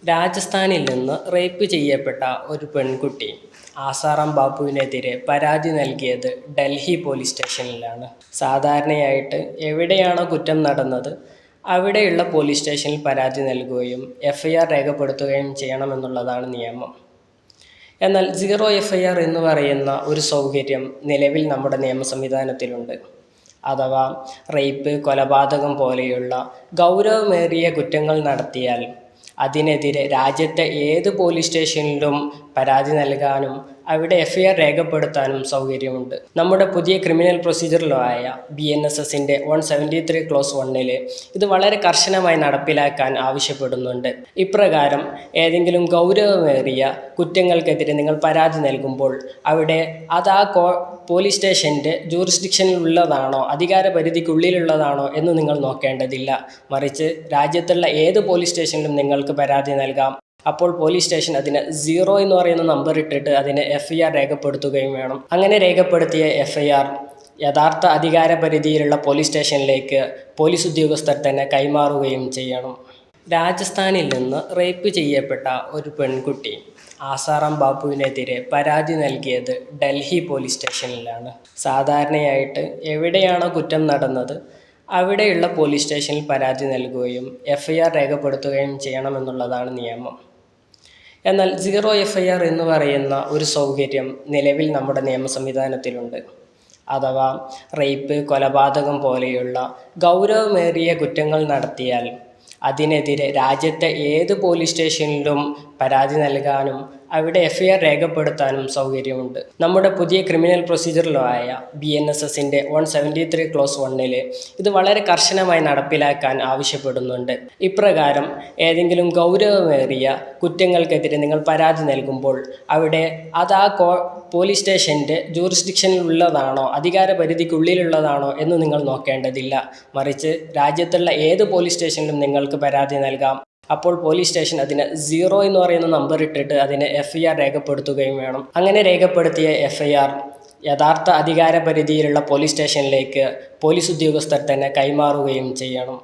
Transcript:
രാജസ്ഥാനിൽ നിന്ന് റേപ്പ് ചെയ്യപ്പെട്ട ഒരു പെൺകുട്ടി ആസാറാം ബാപ്പുവിനെതിരെ പരാതി നൽകിയത് ഡൽഹി പോലീസ് സ്റ്റേഷനിലാണ്. സാധാരണയായിട്ട് എവിടെയാണോ കുറ്റം നടന്നത് അവിടെയുള്ള പോലീസ് സ്റ്റേഷനിൽ പരാതി നൽകുകയും FIR രേഖപ്പെടുത്തുകയും ചെയ്യണമെന്നുള്ളതാണ് നിയമം. എന്നാൽ സീറോ FIR എന്ന് പറയുന്ന ഒരു സൗകര്യം നിലവിൽ നമ്മുടെ നിയമ സംവിധാനത്തിലുണ്ട്. അഥവാ റേപ്പ്, കൊലപാതകം പോലെയുള്ള ഗൗരവമേറിയ കുറ്റങ്ങൾ നടത്തിയാൽ അതിനെതിരെ രാജ്യത്തെ ഏത് പോലീസ് സ്റ്റേഷനിലും പരാതി നൽകാനും അവിടെ FIR രേഖപ്പെടുത്താനും സൗകര്യമുണ്ട്. നമ്മുടെ പുതിയ ക്രിമിനൽ പ്രൊസീജിയർ ലോ ആയ BNSSന്റെ 173 ക്ലോസ് 1 ഇത് വളരെ കർശനമായി നടപ്പിലാക്കാൻ ആവശ്യപ്പെടുന്നുണ്ട്. ഇപ്രകാരം ഏതെങ്കിലും ഗൗരവമേറിയ കുറ്റങ്ങൾക്കെതിരെ നിങ്ങൾ പരാതി നൽകുമ്പോൾ അവിടെ അത് ആ പോലീസ് സ്റ്റേഷൻ്റെ ജൂറിസ്ഡിക്ഷനിലുള്ളതാണോ, അധികാര പരിധിക്കുള്ളിലുള്ളതാണോ എന്ന് നിങ്ങൾ നോക്കേണ്ടതില്ല. മറിച്ച് രാജ്യത്തുള്ള ഏത് പോലീസ് സ്റ്റേഷനിലും നിങ്ങൾക്ക് പരാതി നൽകാം. അപ്പോൾ പോലീസ് സ്റ്റേഷൻ അതിന് 0 എന്ന് പറയുന്ന നമ്പർ ഇട്ടിട്ട് അതിന് FIR രേഖപ്പെടുത്തുകയും വേണം. അങ്ങനെ രേഖപ്പെടുത്തിയ FIR യഥാർത്ഥ അധികാര പരിധിയിലുള്ള പോലീസ് സ്റ്റേഷനിലേക്ക് പോലീസ് ഉദ്യോഗസ്ഥർ തന്നെ കൈമാറുകയും ചെയ്യണം. രാജസ്ഥാനിൽ നിന്ന് റേപ്പ് ചെയ്യപ്പെട്ട ഒരു പെൺകുട്ടി ആസാറാം ബാപ്പുവിനെതിരെ പരാതി നൽകിയത് ഡൽഹി പോലീസ് സ്റ്റേഷനിലാണ്. സാധാരണയായിട്ട് എവിടെയാണോ കുറ്റം നടന്നത് അവിടെയുള്ള പോലീസ് സ്റ്റേഷനിൽ പരാതി നൽകുകയും FIR രേഖപ്പെടുത്തുകയും ചെയ്യണമെന്നുള്ളതാണ് നിയമം. എന്നാൽ സീറോ FIR എന്ന് പറയുന്ന ഒരു സൗകര്യം നിലവിൽ നമ്മുടെ നിയമ സംവിധാനത്തിലുണ്ട്. അഥവാ റേപ്പ്, കൊലപാതകം പോലെയുള്ള ഗൗരവമേറിയ കുറ്റങ്ങൾ നടത്തിയാൽ അതിനെതിരെ രാജ്യത്തെ ഏത് പോലീസ് സ്റ്റേഷനിലും പരാതി നൽകാനും അവിടെ FIR രേഖപ്പെടുത്താനും സൗകര്യമുണ്ട്. നമ്മുടെ പുതിയ ക്രിമിനൽ പ്രൊസീജിയർ ലോ ആയ BNSSന്റെ 173 ക്ലോസ് 1 ഇത് വളരെ കർശനമായി നടപ്പിലാക്കാൻ ആവശ്യപ്പെടുന്നുണ്ട്. ഇപ്രകാരം ഏതെങ്കിലും ഗൗരവമേറിയ കുറ്റങ്ങൾക്കെതിരെ നിങ്ങൾ പരാതി നൽകുമ്പോൾ അവിടെ അത് ആ പോലീസ് സ്റ്റേഷൻ്റെ ജൂറിസ്ഡിക്ഷനിലുള്ളതാണോ, അധികാര പരിധിക്കുള്ളിലുള്ളതാണോ എന്ന് നിങ്ങൾ നോക്കേണ്ടതില്ല. മറിച്ച് രാജ്യത്തുള്ള ഏത് പോലീസ് സ്റ്റേഷനിലും നിങ്ങൾക്ക് പരാതി നൽകാം. അപ്പോൾ പോലീസ് സ്റ്റേഷൻ അതിന് 0 എന്ന് പറയുന്ന നമ്പർ ഇട്ടിട്ട് അതിന് FIR രേഖപ്പെടുത്തുകയും വേണം. അങ്ങനെ രേഖപ്പെടുത്തിയ FIR യഥാർത്ഥ അധികാര പരിധിയിലുള്ള പോലീസ് സ്റ്റേഷനിലേക്ക് പോലീസ് ഉദ്യോഗസ്ഥർ തന്നെ കൈമാറുകയും ചെയ്യണം.